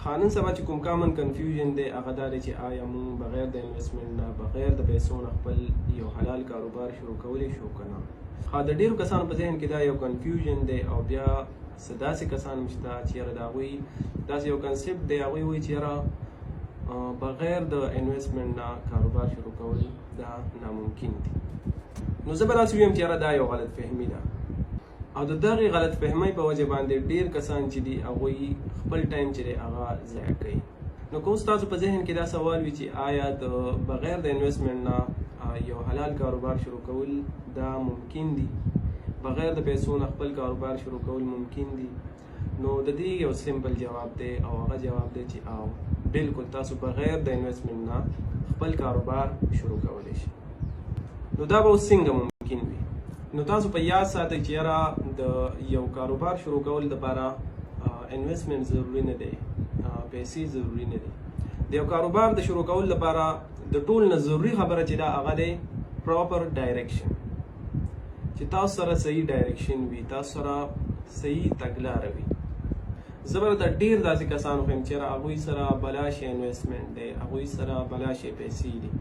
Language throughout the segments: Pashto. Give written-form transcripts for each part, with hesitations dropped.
خانن سبا چې کوم کامن کنفیوژن دی هغه دا دی چې آیا موږ بغیر د انویسټمنټ نه بغیر د پیسو نه خپل یو حلال کاروبار شروع کولی شو که نه. د ډېرو کسانو په ذهن کې دا یو کنفیوژن دی او بیا څه داسې کسان هم شته چې یاره د هغوی داسې یو کنسپټ دی، هغوی وایي چې یاره بغیر د انویسټمنټ نه کاروبار شروع کول دا ناممکن دي. نو زه به داسې ویم چې یاره دا یو غلط فهمي ده او د دغې غلط فهمۍ په وجه باندې ډېر کسان چې دي هغوی خپل ټایم چې دی هغه ضایع کوي. نو که اوس تاسو په ذهن کې دا سوال وي چې آیا د بغیر د انویسټمنټ نه یو حلال کاروبار شروع کول دا ممکن دي، بغیر د پیسو نه خپل کاروبار شروع کول ممکن دي، نو د دې یو سمپل جواب دی او هغه جواب دی چې او بالکل تاسو بغیر د انویسټمنټ نه خپل کاروبار شروع کولی شئ. نو دا به اوس څنګه ممکن وي؟ نو تاسو په یاد ساتئ چې یاره د یو کاروبار شروع کول دپاره انویسټمنټ ضروري نه دی، پیسې ضروري نه دی. د یو کاروبار د شروع کول لپاره د ټول نه ضروري خبره چې دا هغه دی پراپر ډایرکشن، چې تاسو سره صحیح ډایرکشن وي، تاسو سره صحیح تګلاره وي. زه به درته ډېر داسې کسان وښیم چې یاره هغوی سره بلا شی انویسټمنټ دی، هغوی سره بلا شی پیسې دي،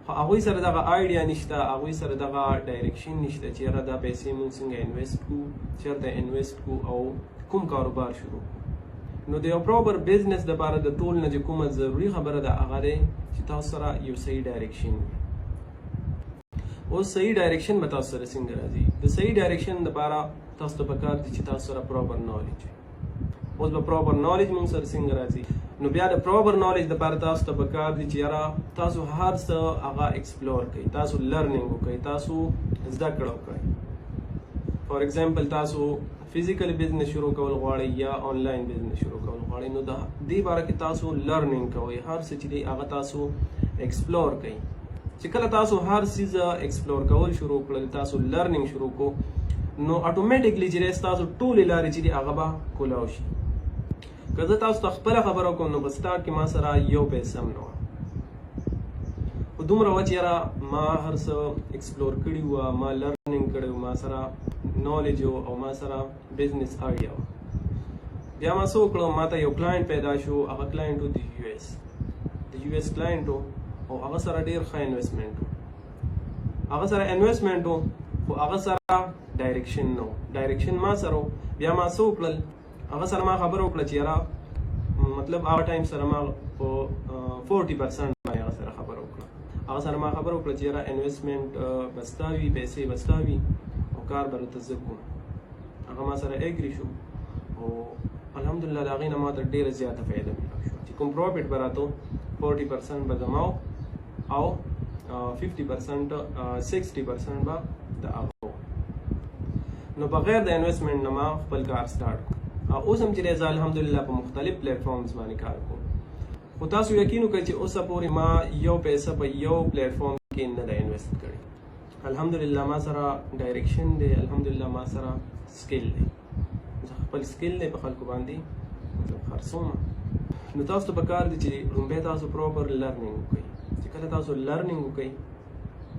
خو هغوی سره دغه آیډیا نشته، هغوی سره دغه ډایرکشن نشته چې یاره دا پیسې مونږ څنګه انویسټ کړو، چېرته انویسټ کړو او کوم کاروبار شروع کړو. نو د یو پراپر بزنس دپاره د ټول نه چې کومه ضروري خبره ده هغه دی چې تاسو سره یو صحیح ډایرکشن وي. اوس صحیح ډایرکشن به تاسو سره څنګه راځي؟ د صحیح ډایرکشن دپاره تاسو ته پکار دي چې تاسو سره پراپر نالج وي. اوس به پراپر نالج مونږ سره څنګه راځي؟ نو بیا د پراپر نالج دپاره تاسو ته پکار دي چې یاره تاسو هر څه هغه ایکسپلور کړئ، تاسو لرنینګ وکړئ، تاسو زده کړه وکړئ. فار ایگزامپل تاسو فزیکل بزنس شروع کول غواړئ یا آنلاین بزنس شروع کول غواړئ، نو د دې باره کې تاسو لرنینګ کوئ، هر څه چې دی هغه تاسو ایکسپلور کړئ. چې کله تاسو هر څیز ایکسپلور کول شروع کړل، تاسو لرنینګ شروع کو، نو اټومیټیکلی چې ستاسو ټولې لارې چې دي هغه به کولاو شي. که زه تاسو ته خپله خبره وکړم نو په سټارټ کې ما سره یو پیسه هم نه وه، خو دومره وه چې یاره ما هر څه ایکسپلور کړي وه، ما لرنینګ کړی و، ما سره نالج و او ما سره بزنس آیډیا وه. بیا ما څه وکړم، ما ته یو کلاینټ پیدا شو، هغه کلاینټ و د یو ایس کلاینټ و او هغه سره ډېر ښه انویسټمنټ و، هغه سره انویسټمنټ و خو هغه سره ډایرکشن نه و، ډایرکشن ما سره و. بیا ما څه وکړل، هغه سره ما خبره وکړه چې یاره مطلب هغه ټایم سره ما په 40% باندې هغه سره خبره وکړه، هغه سره ما خبره وکړه چې یاره انویسټمنټ به ستا وي، پیسې به ستا وي او کار به درته زه کوم. هغه ما سره ایګري شو او الحمدلله د هغې نه ما ته ډېره زیاته فایده میلاو شوه چې کوم پروفیټ به راته 40% به زما او 50% 60% به د هغه. نو بغیر د انویسټمنټ نه ما خپل کار سټارټ کړو. اوس هم چې دی زه الحمدلله په مختلف پلیټفارمز باندې کار کوم، خو تاسو یقین وکړئ چې اوسه پورې ما یو پیسه په یو پلیټفارم کې نه ده انویسټ کړې. الحمدلله ما سره ډایرکشن دی، الحمدلله ما سره سکل دی، زه خپل سکل دی په خلکو باندې مطلب خرڅوم. نو تاسو ته پکار دي چې لومبی تاسو پراپر لرنینګ وکړئ. چې کله تاسو لرنینګ وکړئ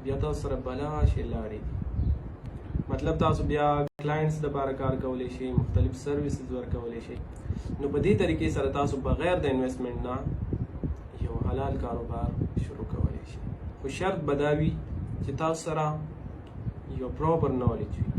بیا تاسو سره بلا شی لارې دي، مطلب تاسو بیا کلاینټس دپاره کار کولی شئ، مختلف سروسز ورکولی شئ. نو په دې طریقې سره تاسو بغیر د انویسټمنټ نه یو حلال کاروبار شروع کولی شئ، خو شرط به دا وي چې تاسو سره یو پراپر نالج وي.